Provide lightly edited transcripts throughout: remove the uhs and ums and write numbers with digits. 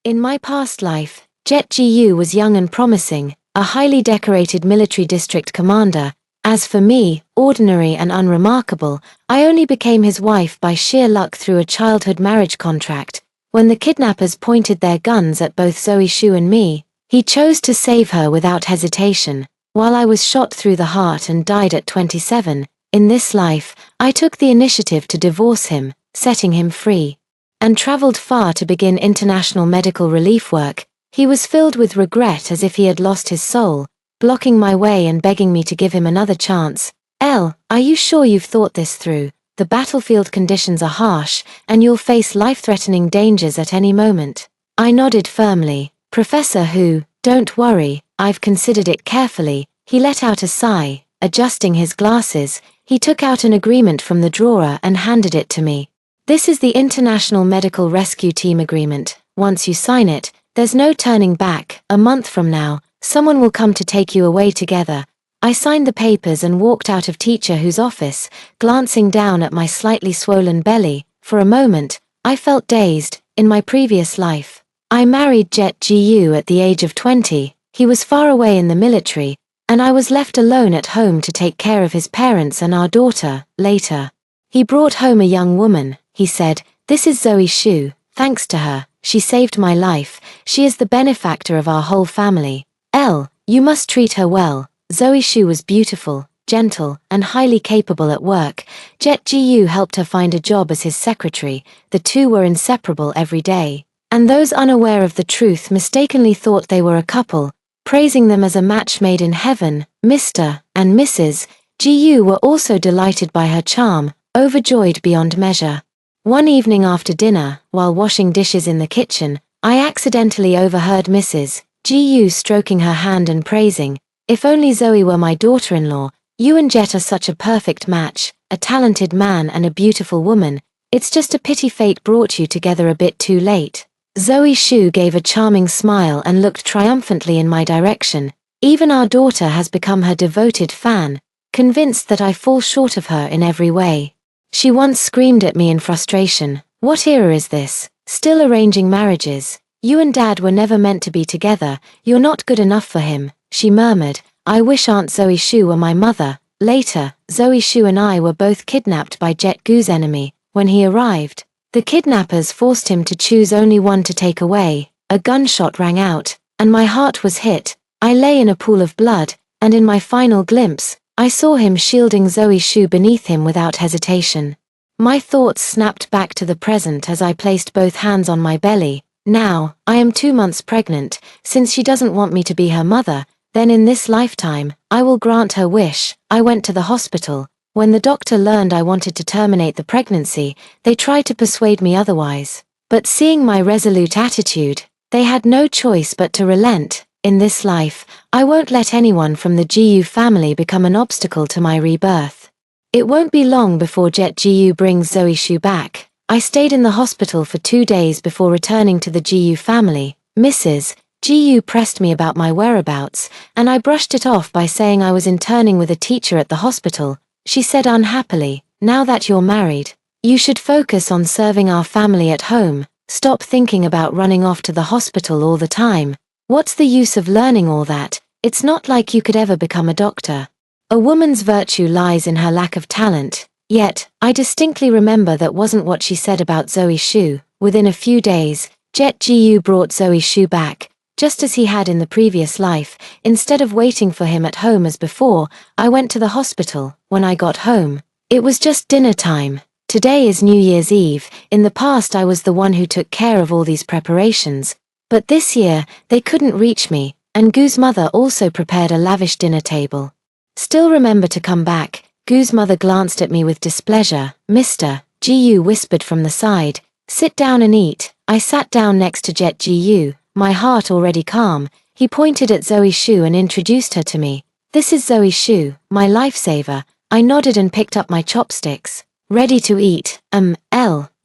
In my past life, Jet Gu was young and promising, a highly decorated military district commander. As for me, ordinary and unremarkable, I only became his wife by sheer luck through a childhood marriage contract. When the kidnappers pointed their guns at both Zoe Shu and me, he chose to save her without hesitation, while I was shot through the heart and died at 27. In this life, I took the initiative to divorce him, setting him free, and traveled far to begin international medical relief work. He was filled with regret as if he had lost his soul, blocking my way and begging me to give him another chance. Are you sure you've thought this through? The battlefield conditions are harsh, and you'll face life-threatening dangers at any moment. I nodded firmly. Professor Hu, don't worry, I've considered it carefully. He let out a sigh. Adjusting his glasses, he took out an agreement from the drawer and handed it to me. This is the International Medical Rescue Team Agreement. Once you sign it, there's no turning back. A month from now, someone will come to take you away together. I signed the papers and walked out of Teacher Hu's office, glancing down at my slightly swollen belly. For a moment, I felt dazed. In my previous life, I married Jet Gu at the age of 20. He was far away in the military, and I was left alone at home to take care of his parents and our daughter. Later, he brought home a young woman. He said, "This is Zoe Shu. Thanks to her, she saved my life. She is the benefactor of our whole family. You must treat her well." Zoe Shu was beautiful, gentle, and highly capable at work. Jet Gu helped her find a job as his secretary. The two were inseparable every day, and those unaware of the truth mistakenly thought they were a couple, praising them as a match made in heaven. Mr. and Mrs. Gu were also delighted by her charm, overjoyed beyond measure. One evening after dinner, while washing dishes in the kitchen, I accidentally overheard Mrs. Gu stroking her hand and praising, "If only Zoe were my daughter-in-law. You and Jet are such a perfect match, a talented man and a beautiful woman. It's just a pity fate brought you together a bit too late." Zoe Shu gave a charming smile and looked triumphantly in my direction. Even our daughter has become her devoted fan, convinced that I fall short of her in every way. She once screamed at me in frustration, "What era is this? Still arranging marriages? You and Dad were never meant to be together. You're not good enough for him." She murmured, "I wish Aunt Zoe Shu were my mother." Later, Zoe Shu and I were both kidnapped by Jet Gu's enemy. When he arrived, the kidnappers forced him to choose only one to take away. A gunshot rang out, and my heart was hit. I lay in a pool of blood, and in my final glimpse, I saw him shielding Zoe Shu beneath him without hesitation. My thoughts snapped back to the present as I placed both hands on my belly. Now, I am 2 months pregnant. Since she doesn't want me to be her mother, then in this lifetime, I will grant her wish. I went to the hospital. When the doctor learned I wanted to terminate the pregnancy, they tried to persuade me otherwise. But seeing my resolute attitude, they had no choice but to relent. In this life, I won't let anyone from the Gu family become an obstacle to my rebirth. It won't be long before Jet Gu brings Zoe Shu back. I stayed in the hospital for 2 days before returning to the Gu family. Mrs. Gu pressed me about my whereabouts, and I brushed it off by saying I was interning with a teacher at the hospital. She said unhappily, "Now that you're married, you should focus on serving our family at home. Stop thinking about running off to the hospital all the time. What's the use of learning all that? It's not like you could ever become a doctor." A woman's virtue lies in her lack of talent. Yet, I distinctly remember that wasn't what she said about Zoe Shu. Within a few days, Jet Gu brought Zoe Shu back, just as he had in the previous life. Instead of waiting for him at home as before, I went to the hospital. When I got home, it was just dinner time. Today is New Year's Eve. In the past I was the one who took care of all these preparations. But this year, they couldn't reach me, and Gu's mother also prepared a lavish dinner table. "Still remember to come back." Gu's mother glanced at me with displeasure. "Mr. Gu whispered from the side, "Sit down and eat." I sat down next to Jet Gu, my heart already calm. He pointed at Zoe Shu and introduced her to me. "This is Zoe Shu, my lifesaver." I nodded and picked up my chopsticks. "Ready to eat."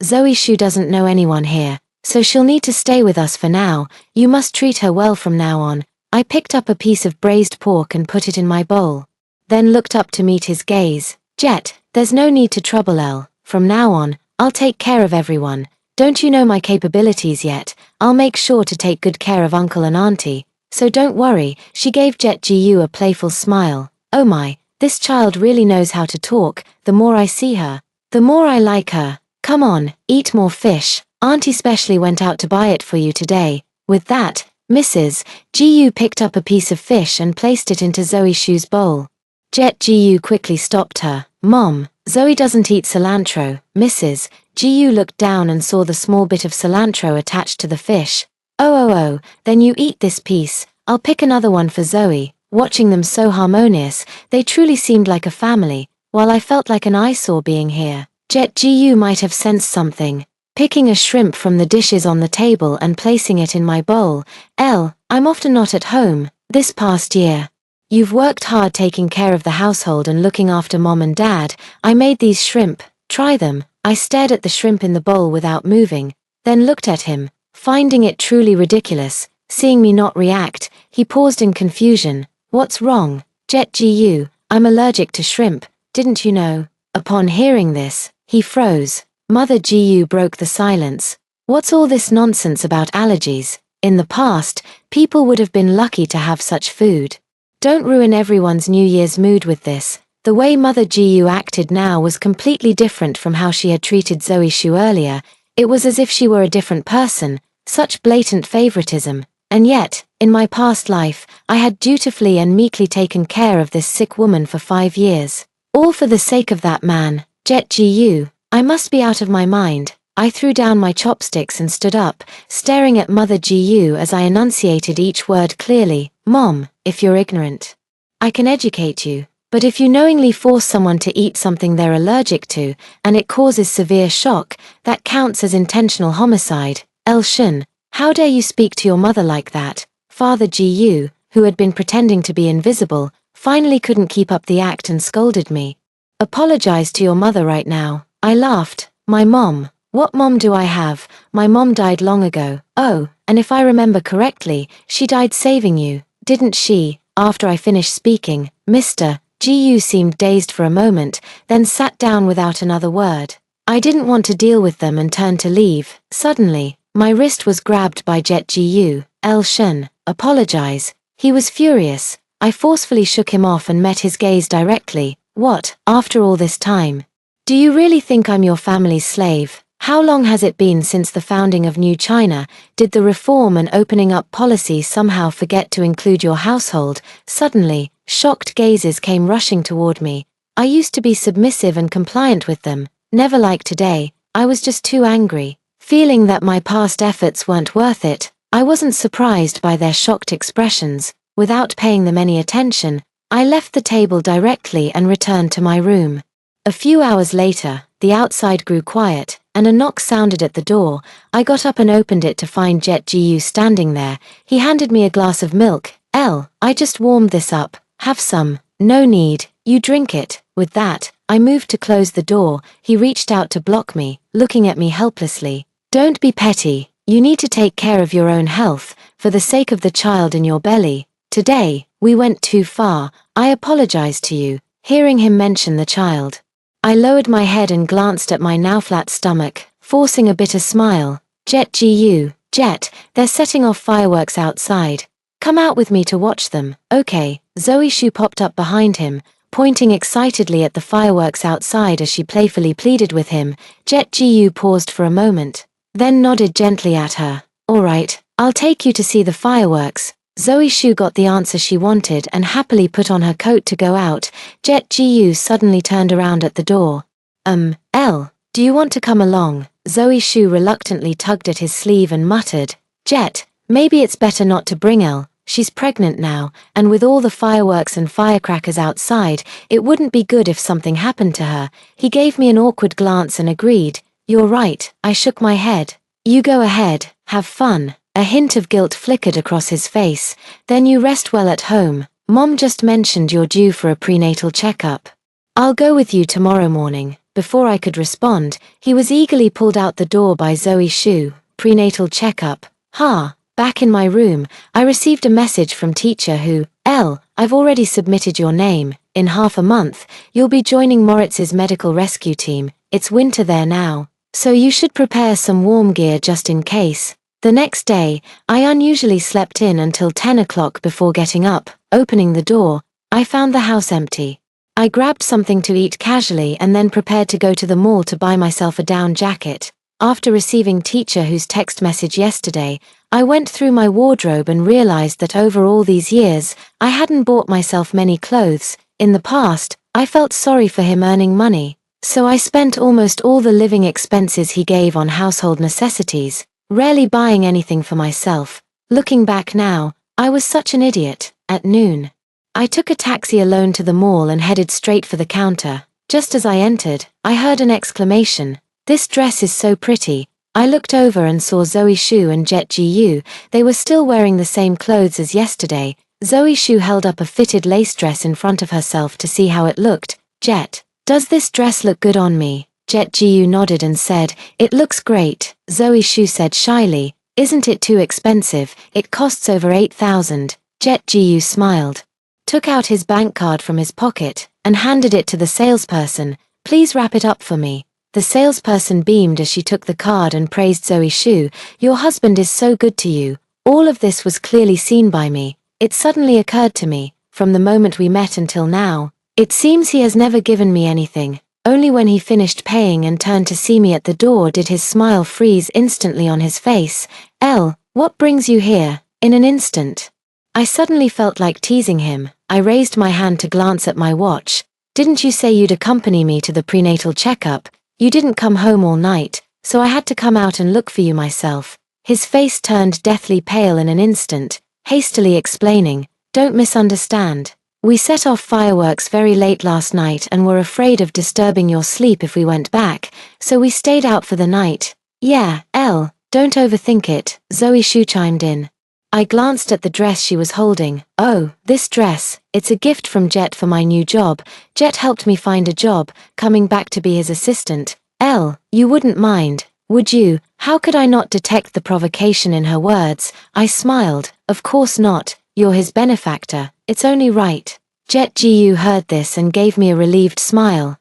Zoe Shu doesn't know anyone here, so she'll need to stay with us for now. You must treat her well from now on." I picked up a piece of braised pork and put it in my bowl, then looked up to meet his gaze. "Jet, there's no need to trouble Elle. From now on, I'll take care of everyone." Don't you know my capabilities yet? I'll make sure to take good care of uncle and auntie, so don't worry. She gave Jet Gu a playful smile. Oh my, this child really knows how to talk. The more I see her, the more I like her. Come on, eat more fish. Auntie specially went out to buy it for you today. With that, Mrs. Gu picked up a piece of fish and placed it into Zoe Shu's bowl. Jet Gu quickly stopped her. Mom, Zoe doesn't eat cilantro. Mrs. Gu looked down and saw the small bit of cilantro attached to the fish. Oh, then you eat this piece. I'll pick another one for Zoe. Watching them so harmonious, they truly seemed like a family, while I felt like an eyesore being here. Jet Gu might have sensed something. Picking a shrimp from the dishes on the table and placing it in my bowl. I'm often not at home, this past year. You've worked hard taking care of the household and looking after mom and dad. I made these shrimp. Try them. I stared at the shrimp in the bowl without moving, then looked at him, finding it truly ridiculous. Seeing me not react, he paused in confusion. What's wrong? Jet Gu, I'm allergic to shrimp, didn't you know? Upon hearing this, he froze. Mother Gu broke the silence. What's all this nonsense about allergies? In the past, people would have been lucky to have such food. Don't ruin everyone's New Year's mood with this. The way Mother Gu acted now was completely different from how she had treated Zoe Shu earlier. It was as if she were a different person, such blatant favoritism. And yet, in my past life, I had dutifully and meekly taken care of this sick woman for 5 years. All for the sake of that man, Jet Gu. I must be out of my mind. I threw down my chopsticks and stood up, staring at Mother Gu as I enunciated each word clearly. Mom, if you're ignorant, I can educate you. But if you knowingly force someone to eat something they're allergic to, and it causes severe shock, that counts as intentional homicide. Shun, how dare you speak to your mother like that? Father Gu, who had been pretending to be invisible, finally couldn't keep up the act and scolded me. Apologize to your mother right now. I laughed. My mom? What mom do I have? My mom died long ago. Oh, and if I remember correctly, she died saving you, didn't she? After I finished speaking, Mr. Gu seemed dazed for a moment, then sat down without another word. I didn't want to deal with them and turned to leave. Suddenly, my wrist was grabbed by Jet Gu. Shun, apologize. He was furious. I forcefully shook him off and met his gaze directly. What, after all this time? Do you really think I'm your family's slave? How long has it been since the founding of New China? Did the reform and opening up policy somehow forget to include your household? Suddenly, shocked gazes came rushing toward me. I used to be submissive and compliant with them. Never like today. I was just too angry. Feeling that my past efforts weren't worth it, I wasn't surprised by their shocked expressions. Without paying them any attention, I left the table directly and returned to my room. A few hours later, the outside grew quiet, and a knock sounded at the door. I got up and opened it to find Jet Gu standing there. He handed me a glass of milk. I just warmed this up. Have some. No need, you drink it. With that, I moved to close the door. He reached out to block me, looking at me helplessly. Don't be petty. You need to take care of your own health, for the sake of the child in your belly. Today, we went too far. I apologize to you. Hearing him mention the child, I lowered my head and glanced at my now flat stomach, forcing a bitter smile. Jet Gu, Jet, they're setting off fireworks outside. Come out with me to watch them. Okay. Zoe Shu popped up behind him, pointing excitedly at the fireworks outside as she playfully pleaded with him. Jet Gu paused for a moment, then nodded gently at her. All right, I'll take you to see the fireworks. Zoe Shu got the answer she wanted and happily put on her coat to go out. Jet Gu suddenly turned around at the door. Do you want to come along? Zoe Shu reluctantly tugged at his sleeve and muttered, Jet, maybe it's better not to bring Elle. She's pregnant now, and with all the fireworks and firecrackers outside, it wouldn't be good if something happened to her. He gave me an awkward glance and agreed. You're right. I shook my head. You go ahead, have fun. A hint of guilt flickered across his face. Then you rest well at home. Mom just mentioned you're due for a prenatal checkup. I'll go with you tomorrow morning. Before I could respond, he was eagerly pulled out the door by Zoe Shu. Prenatal checkup. Back in my room, I received a message from teacher who, I've already submitted your name. In half a month, you'll be joining Moritz's medical rescue team. It's winter there now. So you should prepare some warm gear just in case. The next day, I unusually slept in until 10 o'clock before getting up. Opening the door, I found the house empty. I grabbed something to eat casually and then prepared to go to the mall to buy myself a down jacket. After receiving teacher whose text message yesterday, I went through my wardrobe and realized that over all these years, I hadn't bought myself many clothes. In the past, I felt sorry for him earning money, so I spent almost all the living expenses he gave on household necessities, rarely buying anything for myself. Looking back now, I was such an idiot. At noon, I took a taxi alone to the mall and headed straight for the counter. Just as I entered, I heard an exclamation. "This dress is so pretty." I looked over and saw Zoe Shu and Jet Gu. They were still wearing the same clothes as yesterday. Zoe Shu held up a fitted lace dress in front of herself to see how it looked. "Jet, does this dress look good on me?" Jet Gu nodded and said, "It looks great." Zoe Shu said shyly, "Isn't it too expensive? It costs over 8,000. Jet Gu smiled, took out his bank card from his pocket, and handed it to the salesperson. "Please wrap it up for me." The salesperson beamed as she took the card and praised Zoe Shu. "Your husband is so good to you." All of this was clearly seen by me. It suddenly occurred to me, from the moment we met until now, it seems he has never given me anything. Only when he finished paying and turned to see me at the door did his smile freeze instantly on his face. What brings you here?" In an instant, I suddenly felt like teasing him. I raised my hand to glance at my watch. "Didn't you say you'd accompany me to the prenatal checkup? You didn't come home all night, so I had to come out and look for you myself." His face turned deathly pale in an instant, hastily explaining, "Don't misunderstand. We set off fireworks very late last night and were afraid of disturbing your sleep if we went back, so we stayed out for the night." "Yeah, don't overthink it," Zoe Shu chimed in. I glanced at the dress she was holding. "Oh, this dress, it's a gift from Jet for my new job. Jet helped me find a job, coming back to be his assistant." You wouldn't mind, would you?" How could I not detect the provocation in her words? I smiled. "Of course not, you're his benefactor, it's only right." Jet Gu heard this and gave me a relieved smile.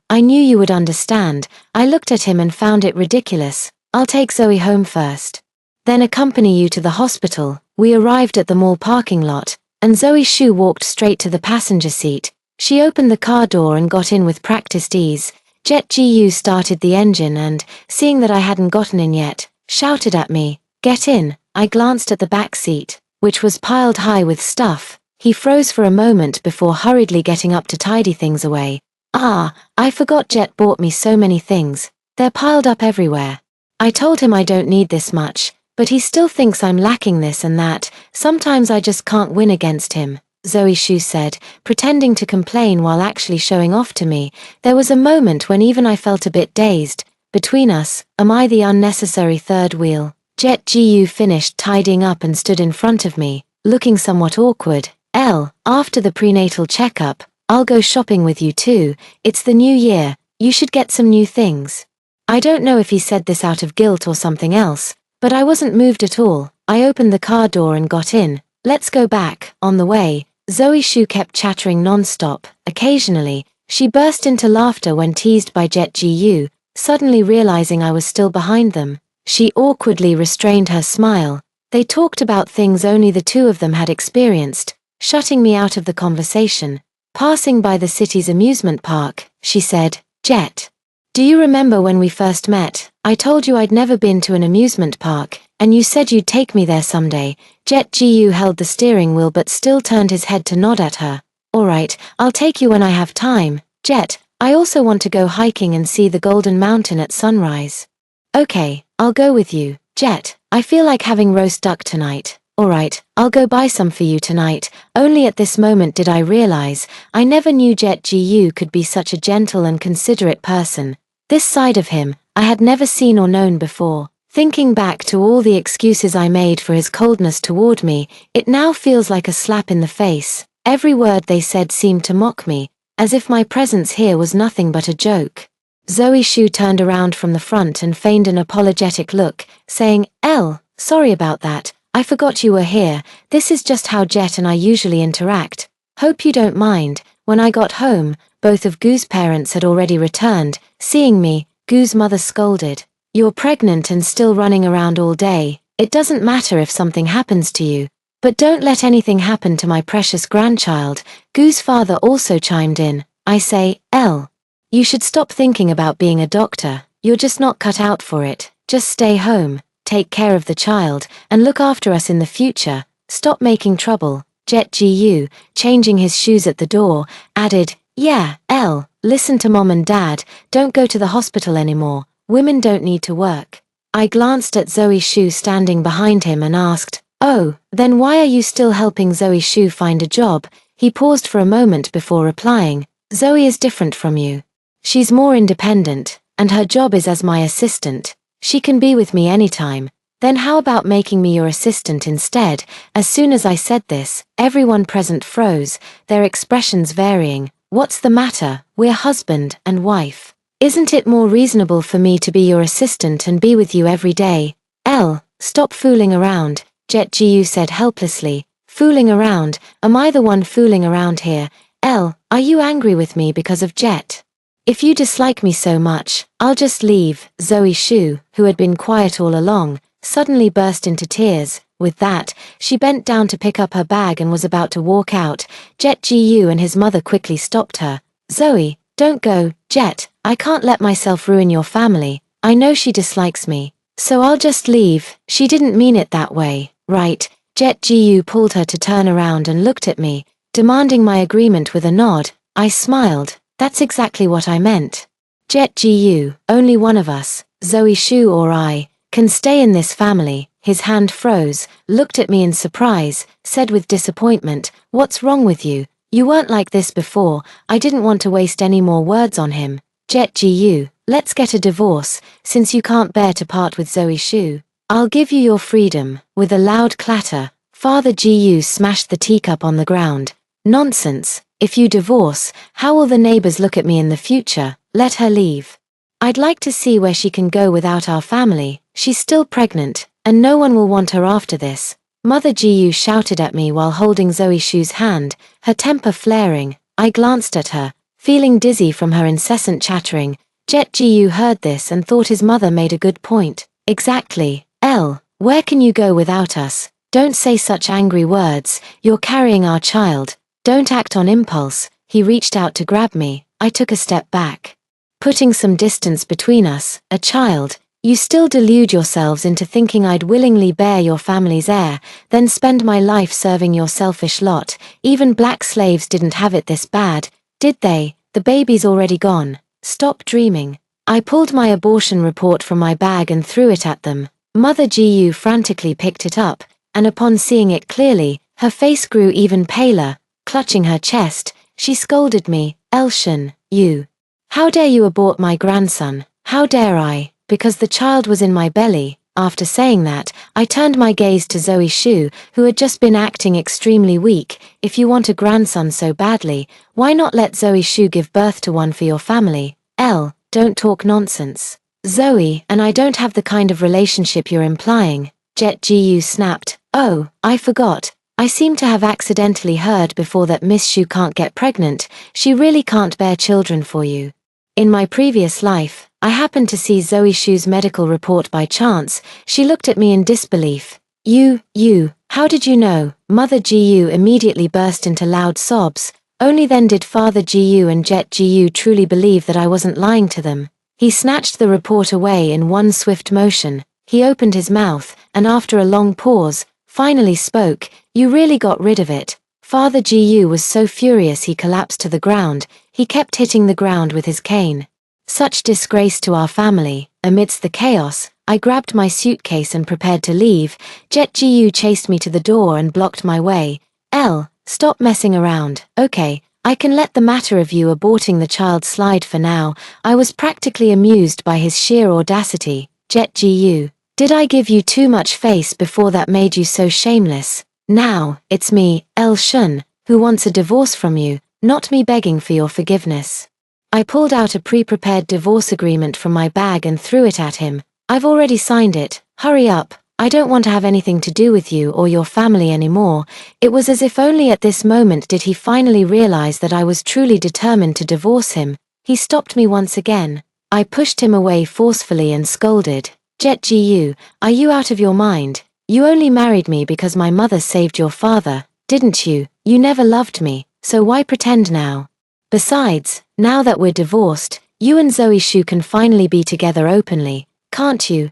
I knew you would understand." I looked at him and found it ridiculous. "I'll take Zoe home first, then accompany you to the hospital." We arrived at the mall parking lot, and Zoe Shu walked straight to the passenger seat. She opened the car door and got in with practiced ease. Jet Gu started the engine and, seeing that I hadn't gotten in yet, shouted at me, "Get in." I glanced at the back seat, which was piled high with stuff. He froze for a moment before hurriedly getting up to tidy things away. I forgot Jet bought me so many things. They're piled up everywhere." I told him I don't need this much, but he still thinks I'm lacking this and that. "Sometimes I just can't win against him," Zoe Shu said, pretending to complain while actually showing off to me. There was a moment when even I felt a bit dazed. Between us, am I the unnecessary third wheel? Jet Gu finished tidying up and stood in front of me, looking somewhat awkward. After the prenatal checkup, I'll go shopping with you too. It's the new year, you should get some new things." I don't know if he said this out of guilt or something else, but I wasn't moved at all. I opened the car door and got in. "Let's go back." On the way, Zoe Shu kept chattering non-stop. Occasionally, she burst into laughter when teased by Jet Gu, suddenly realizing I was still behind them. She awkwardly restrained her smile. They talked about things only the two of them had experienced, shutting me out of the conversation. Passing by the city's amusement park, she said, "Jet, do you remember when we first met? I told you I'd never been to an amusement park, and you said you'd take me there someday." Jet Gu held the steering wheel but still turned his head to nod at her. "Alright, I'll take you when I have time." "Jet, I also want to go hiking and see the Golden Mountain at sunrise." "Okay, I'll go with you." "Jet, I feel like having roast duck tonight." "Alright, I'll go buy some for you tonight." Only at this moment did I realize, I never knew Jet Gu could be such a gentle and considerate person. This side of him, I had never seen or known before. Thinking back to all the excuses I made for his coldness toward me, it now feels like a slap in the face. Every word they said seemed to mock me, as if my presence here was nothing but a joke. Zoe Shu turned around from the front and feigned an apologetic look, saying, Sorry about that. I forgot you were here. This is just how Jet and I usually interact. Hope you don't mind." When I got home, both of Gu's parents had already returned. Seeing me, Gu's mother scolded. You're pregnant and still running around all day. It doesn't matter if something happens to you. But don't let anything happen to my precious grandchild. Gu's father also chimed in. I say, Elle, you should stop thinking about being a doctor. You're just not cut out for it. Just stay home, take care of the child, and look after us in the future. Stop making trouble. Jet Gu, changing his shoes at the door, added, yeah, Elle, listen to Mom and Dad, don't go to the hospital anymore. Women don't need to work. I glanced at Zoe Shu standing behind him and asked, oh, then why are you still helping Zoe Shu find a job? He paused for a moment before replying, Zoe is different from you. She's more independent, and her job is as my assistant. She can be with me anytime. Then how about making me your assistant instead? As soon as I said this, everyone present froze, their expressions varying. What's the matter? We're husband and wife. Isn't it more reasonable for me to be your assistant and be with you every day? Elle, stop fooling around, Jet Gu said helplessly. Fooling around? Am I the one fooling around here? Elle, are you angry with me because of Jet? If you dislike me so much, I'll just leave. Zoe Shu, who had been quiet all along, suddenly burst into tears. With that, she bent down to pick up her bag and was about to walk out. Jet Gu and his mother quickly stopped her. Zoe, don't go, Jet, I can't let myself ruin your family. I know she dislikes me, so I'll just leave. She didn't mean it that way, right? Jet Gu pulled her to turn around and looked at me, demanding my agreement with a nod. I smiled. That's exactly what I meant. Jet Gu, only one of us, Zoe Shu or I, can stay in this family. His hand froze, looked at me in surprise, said with disappointment, what's wrong with you? You weren't like this before. I didn't want to waste any more words on him. Jet Gu, let's get a divorce, since you can't bear to part with Zoe Shu. I'll give you your freedom. With a loud clatter, Father Gu smashed the teacup on the ground. Nonsense. If you divorce, how will the neighbors look at me in the future? Let her leave. I'd like to see where she can go without our family. She's still pregnant, and no one will want her after this. Mother Gu shouted at me while holding Zoe Shu's hand, her temper flaring. I glanced at her, feeling dizzy from her incessant chattering. Jet Gu heard this and thought his mother made a good point. Exactly. Elle, where can you go without us? Don't say such angry words. You're carrying our child. Don't act on impulse. He reached out to grab me. I took a step back, putting some distance between us. A child? You still delude yourselves into thinking I'd willingly bear your family's heir, then spend my life serving your selfish lot. Even black slaves didn't have it this bad, did they? The baby's already gone. Stop dreaming. I pulled my abortion report from my bag and threw it at them. Mother Gu frantically picked it up, and upon seeing it clearly, her face grew even paler. Clutching her chest, she scolded me, Elshan, you. How dare you abort my grandson? How dare I? Because the child was in my belly. After saying that, I turned my gaze to Zoe Shu, who had just been acting extremely weak. If you want a grandson so badly, why not let Zoe Shu give birth to one for your family? Elle, don't talk nonsense. Zoe and I don't have the kind of relationship you're implying. Jet Gu snapped. Oh, I forgot. I seem to have accidentally heard before that Miss Shu can't get pregnant. She really can't bear children for you. In my previous life, I happened to see Zoe Shu's medical report by chance. She looked at me in disbelief. You, how did you know? Mother Gu immediately burst into loud sobs. Only then did Father Gu and Jet Gu truly believe that I wasn't lying to them. He snatched the report away in one swift motion. He opened his mouth, and after a long pause, finally spoke. You really got rid of it. Father Gu was so furious he collapsed to the ground. He kept hitting the ground with his cane. Such disgrace to our family. Amidst the chaos, I grabbed my suitcase and prepared to leave. Jet Gu chased me to the door and blocked my way. Elle, stop messing around. Okay, I can let the matter of you aborting the child slide for now. I was practically amused by his sheer audacity. Jet Gu, did I give you too much face before that made you so shameless? Now, it's me, El Shun, who wants a divorce from you, not me begging for your forgiveness. I pulled out a pre-prepared divorce agreement from my bag and threw it at him. I've already signed it. Hurry up. I don't want to have anything to do with you or your family anymore. It was as if only at this moment did he finally realize that I was truly determined to divorce him. He stopped me once again. I pushed him away forcefully and scolded, Jet Gu, are you out of your mind? You only married me because my mother saved your father, didn't you? You never loved me, so why pretend now? Besides, now that we're divorced, you and Zoe Shu can finally be together openly, can't you?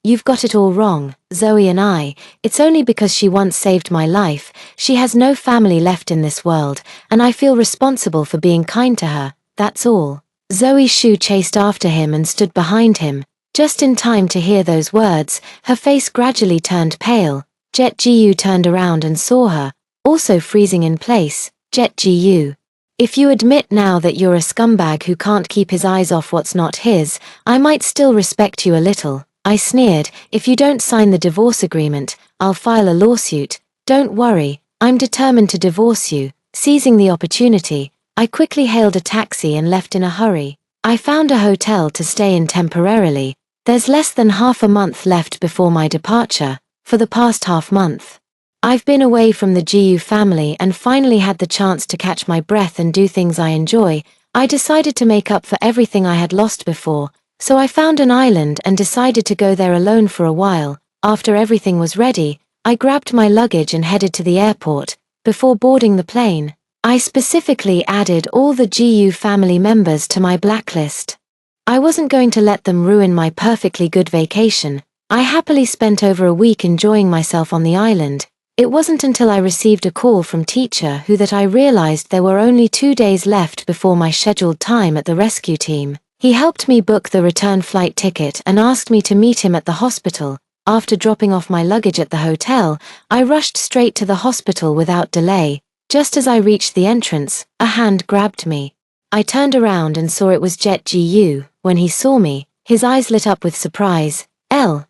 You've got it all wrong. Zoe and I, it's only because she once saved my life. She has no family left in this world, and I feel responsible for being kind to her, that's all. Zoe Shu chased after him and stood behind him. Just in time to hear those words, her face gradually turned pale. Jet Gu turned around and saw her, also freezing in place. Jet Gu. If you admit now that you're a scumbag who can't keep his eyes off what's not his, I might still respect you a little. I sneered, if you don't sign the divorce agreement, I'll file a lawsuit. Don't worry, I'm determined to divorce you. Seizing the opportunity, I quickly hailed a taxi and left in a hurry. I found a hotel to stay in temporarily. There's less than half a month left before my departure. For the past half month, I've been away from the Gu family and finally had the chance to catch my breath and do things I enjoy. I decided to make up for everything I had lost before, so I found an island and decided to go there alone for a while. After everything was ready, I grabbed my luggage and headed to the airport. Before boarding the plane, I specifically added all the Gu family members to my blacklist. I wasn't going to let them ruin my perfectly good vacation. I happily spent over a week enjoying myself on the island. It wasn't until I received a call from teacher who that I realized there were only 2 days left before my scheduled time at the rescue team. He helped me book the return flight ticket and asked me to meet him at the hospital. After dropping off my luggage at the hotel, I rushed straight to the hospital without delay. Just as I reached the entrance, a hand grabbed me. I turned around and saw it was Jet Gu. When he saw me, his eyes lit up with surprise.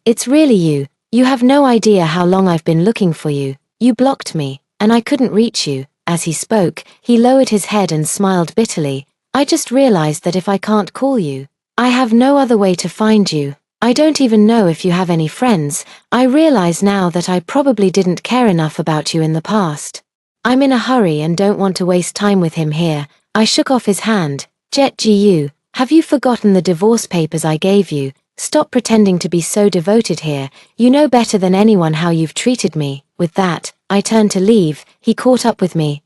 It's really you. You have no idea how long I've been looking for you. You blocked me, and I couldn't reach you. As he spoke, he lowered his head and smiled bitterly. I just realized that if I can't call you, I have no other way to find you. I don't even know if you have any friends. I realize now that I probably didn't care enough about you in the past. I'm in a hurry and don't want to waste time with him here. I shook off his hand. Jet Gu, have you forgotten the divorce papers I gave you? Stop pretending to be so devoted here. You know better than anyone how you've treated me. With that, I turned to leave. He caught up with me.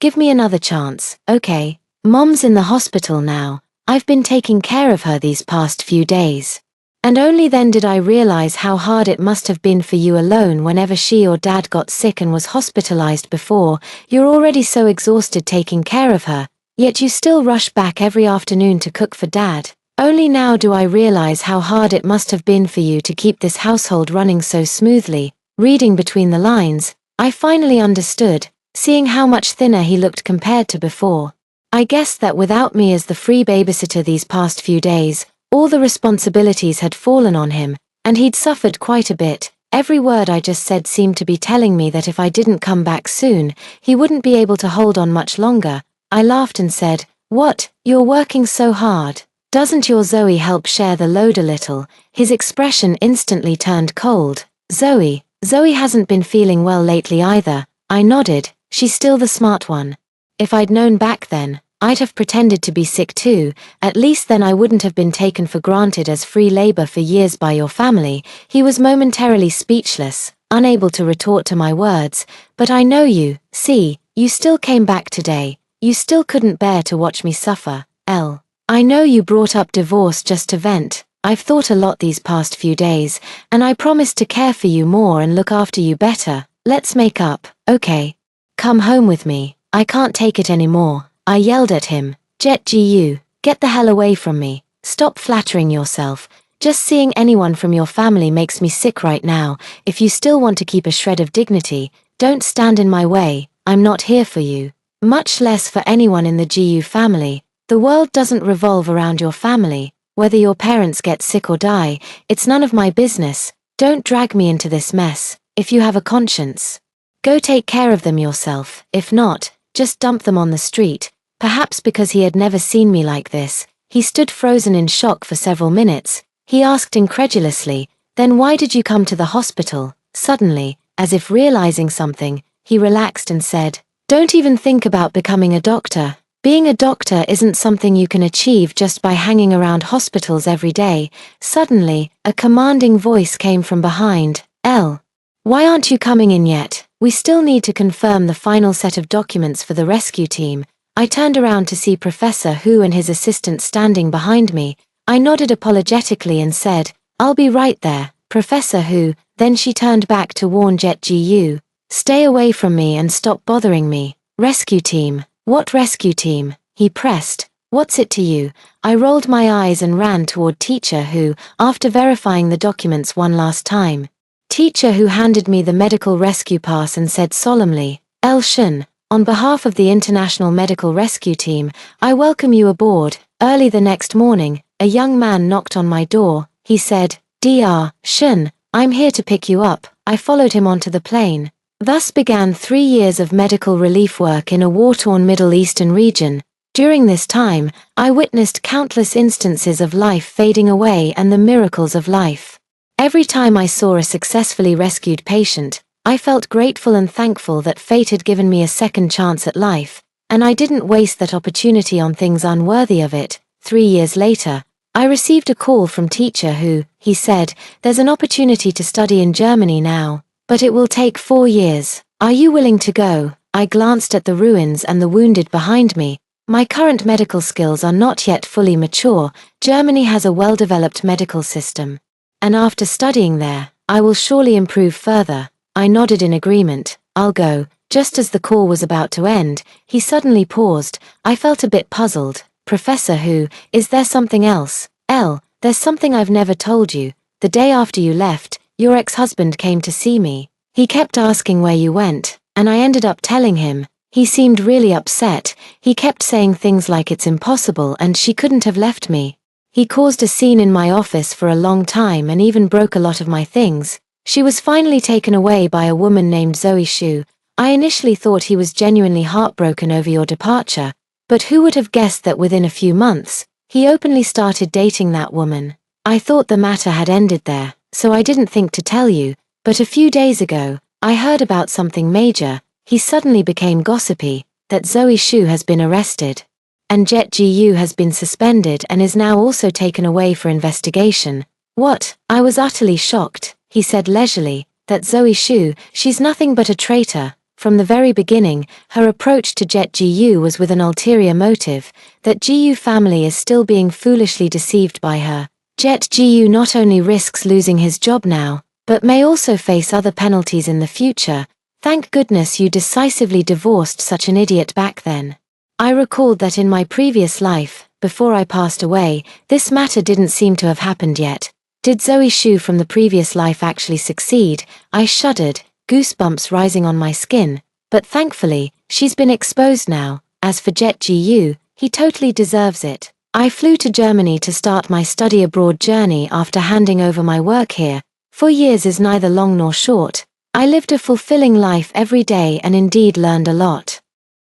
Give me another chance, okay? Mom's in the hospital now. I've been taking care of her these past few days. And only then did I realize how hard it must have been for you alone whenever she or dad got sick and was hospitalized before. You're already so exhausted taking care of her, yet you still rush back every afternoon to cook for dad. Only now do I realize how hard it must have been for you to keep this household running so smoothly. Reading between the lines, I finally understood, seeing how much thinner he looked compared to before. I guessed that without me as the free babysitter these past few days, all the responsibilities had fallen on him, and he'd suffered quite a bit. Every word I just said seemed to be telling me that if I didn't come back soon, he wouldn't be able to hold on much longer. I laughed and said, "What, you're working so hard? Doesn't your Zoe help share the load a little?" His expression instantly turned cold. Zoe hasn't been feeling well lately either. I nodded. She's still the smart one. If I'd known back then, I'd have pretended to be sick too. At least then I wouldn't have been taken for granted as free labor for years by your family. He was momentarily speechless, unable to retort to my words. But I know you. See, you still came back today. You still couldn't bear to watch me suffer. I know you brought up divorce just to vent. I've thought a lot these past few days, and I promised to care for you more and look after you better. Let's make up, okay? Come home with me. I can't take it anymore. I yelled at him. Jet Gu, get the hell away from me. Stop flattering yourself. Just seeing anyone from your family makes me sick right now. If you still want to keep a shred of dignity, don't stand in my way. I'm not here for you. Much less for anyone in the Gu family. The world doesn't revolve around your family. Whether your parents get sick or die, it's none of my business. Don't drag me into this mess. If you have a conscience, go take care of them yourself. If not, just dump them on the street. Perhaps because he had never seen me like this, he stood frozen in shock for several minutes. He asked incredulously, "Then why did you come to the hospital?" Suddenly, as if realizing something, he relaxed and said, "Don't even think about becoming a doctor. Being a doctor isn't something you can achieve just by hanging around hospitals every day. Suddenly, a commanding voice came from behind. "Elle, why aren't you coming in yet? We still need to confirm the final set of documents for the rescue team." I turned around to see Professor Hu and his assistant standing behind me. I nodded apologetically and said, "I'll be right there, Professor Hu." Then she turned back to warn Jet Ji-yu, "Stay away from me and stop bothering me." "Rescue team? What rescue team?" he pressed. "What's it to you?" I rolled my eyes and ran toward Teacher Hu, after verifying the documents one last time. Teacher Hu handed me the medical rescue pass and said solemnly, "Elle Shun, on behalf of the International Medical Rescue Team, I welcome you aboard." Early the next morning, a young man knocked on my door. He said, "Dr. Shun, I'm here to pick you up." I followed him onto the plane. Thus began 3 years of medical relief work in a war-torn Middle Eastern region. During this time, I witnessed countless instances of life fading away and the miracles of life. Every time I saw a successfully rescued patient, I felt grateful and thankful that fate had given me a second chance at life, and I didn't waste that opportunity on things unworthy of it. 3 years later, I received a call from Teacher Hu. He said, "There's an opportunity to study in Germany now, but it will take 4 years. Are you willing to go?" I glanced at the ruins and the wounded behind me. My current medical skills are not yet fully mature. Germany has a well-developed medical system, and after studying there, I will surely improve further. I nodded in agreement. "I'll go." Just as the call was about to end, he suddenly paused. I felt a bit puzzled. "Professor Hu, is there something else?" "Elle, there's something I've never told you. The day after you left, your ex-husband came to see me. He kept asking where you went, and I ended up telling him. He seemed really upset. He kept saying things like it's impossible and she couldn't have left me. He caused a scene in my office for a long time and even broke a lot of my things. She was finally taken away by a woman named Zoe Shu. I initially thought he was genuinely heartbroken over your departure, but who would have guessed that within a few months, he openly started dating that woman. I thought the matter had ended there, so I didn't think to tell you, but a few days ago, I heard about something major. He suddenly became gossipy, that Zoe Shu has been arrested, and Jet Ji-yu has been suspended and is now also taken away for investigation." "What?" I was utterly shocked. He said leisurely, "That Zoe Shu, she's nothing but a traitor. From the very beginning, her approach to Jet Ji-yu was with an ulterior motive, that Ji-yu family is still being foolishly deceived by her. Jet Ji-yu not only risks losing his job now, but may also face other penalties in the future. Thank goodness you decisively divorced such an idiot back then." I recalled that in my previous life, before I passed away, this matter didn't seem to have happened yet. Did Zoe Shu from the previous life actually succeed? I shuddered, goosebumps rising on my skin. But thankfully, she's been exposed now. As for Jet Ji-yu, he totally deserves it. I flew to Germany to start my study abroad journey after handing over my work here. 4 years is neither long nor short. I lived a fulfilling life every day and indeed learned a lot.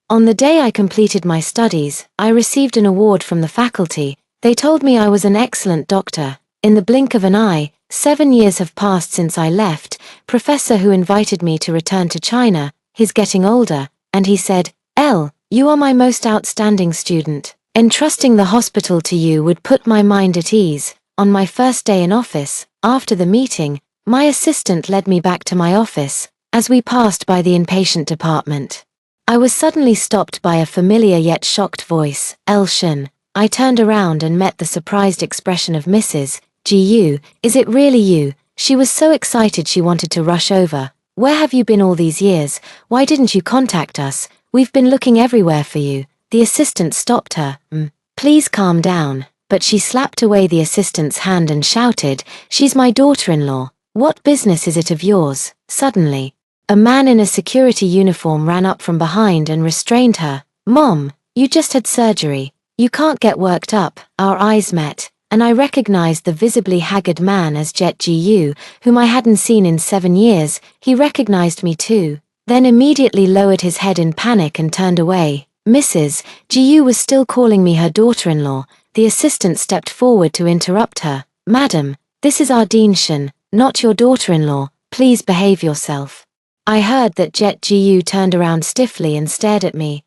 On the day I completed my studies, I received an award from the faculty. They told me I was an excellent doctor. In the blink of an eye, 7 years have passed since I left. Professor Hu invited me to return to China. He's getting older, and he said, "Elle, you are my most outstanding student. Entrusting the hospital to you would put my mind at ease." On my first day in office, after the meeting, my assistant led me back to my office. As we passed by the inpatient department, I was suddenly stopped by a familiar yet shocked voice, "Elle Shun." I turned around and met the surprised expression of Mrs. Ji-yu. "Is it really you?" She was so excited she wanted to rush over. "Where have you been all these years? Why didn't you contact us? We've been looking everywhere for you." The assistant stopped her. Please calm down." But she slapped away the assistant's hand and shouted, "She's my daughter-in-law. What business is it of yours?" Suddenly, a man in a security uniform ran up from behind and restrained her. "Mom, you just had surgery. You can't get worked up." Our eyes met, and I recognized the visibly haggard man as Jet Ji-yu, whom I hadn't seen in 7 years. He recognized me too, then immediately lowered his head in panic and turned away. Mrs. Ji-yu was still calling me her daughter-in-law. The assistant stepped forward to interrupt her. "Madam, this is Ardeen Shun, not your daughter-in-law. Please behave yourself." I heard that Jet Ji-yu turned around stiffly and stared at me.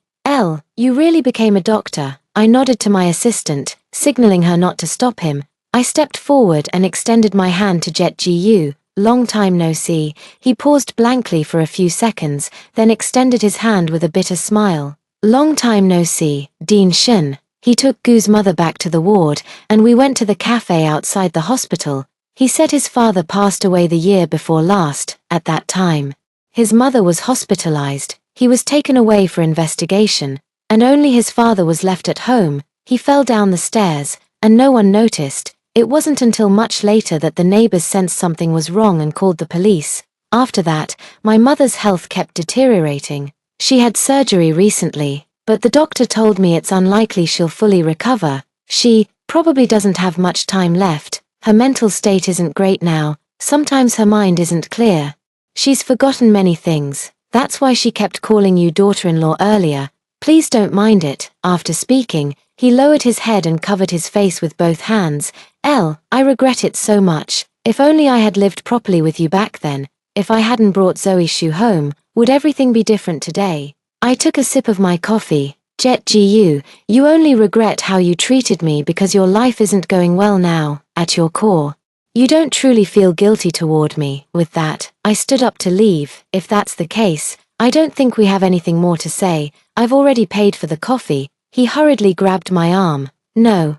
You really became a doctor. I nodded to my assistant, signaling her not to stop him. I stepped forward and extended my hand to Jet Gu. Long time no see. He paused blankly for a few seconds, then extended his hand with a bitter smile. Long time no see, Dean Shin. He took Gu's mother back to the ward, and we went to the cafe outside the hospital. He said his father passed away the year before last. At that time, his mother was hospitalized. He was taken away for investigation, and only his father was left at home. He fell down the stairs, and no one noticed. It wasn't until much later that the neighbors sensed something was wrong and called the police. After that, my mother's health kept deteriorating. She had surgery recently, but the doctor told me it's unlikely she'll fully recover. She probably doesn't have much time left. Her mental state isn't great now. Sometimes her mind isn't clear. She's forgotten many things. That's why she kept calling you daughter-in-law earlier. Please don't mind it. After speaking, he lowered his head and covered his face with both hands. I regret it so much. If only I had lived properly with you back then. If I hadn't brought Zoe Shu home, would everything be different today? I took a sip of my coffee. Jet Gu, you only regret how you treated me because your life isn't going well now. At your core, you don't truly feel guilty toward me. With that, I stood up to leave. If that's the case, I don't think we have anything more to say. I've already paid for the coffee. He hurriedly grabbed my arm. No,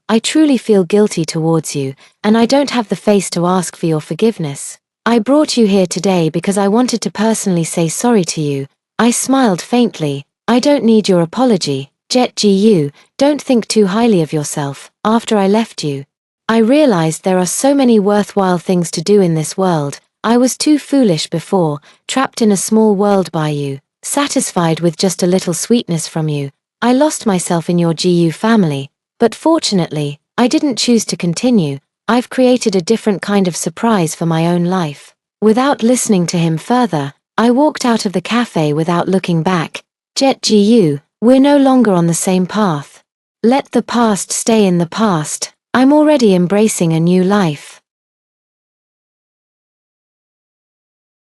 I truly feel guilty towards you, and I don't have the face to ask for your forgiveness. I brought you here today because I wanted to personally say sorry to you. I smiled faintly. I don't need your apology. Jet Gu, don't think too highly of yourself. After I left you, I realized there are so many worthwhile things to do in this world. I was too foolish before, trapped in a small world by you, satisfied with just a little sweetness from you. I lost myself in your Gu family, but fortunately, I didn't choose to continue. I've created a different kind of surprise for my own life. Without listening to him further, I walked out of the cafe without looking back. Jet Gu, we're no longer on the same path. Let the past stay in the past. I'm already embracing a new life.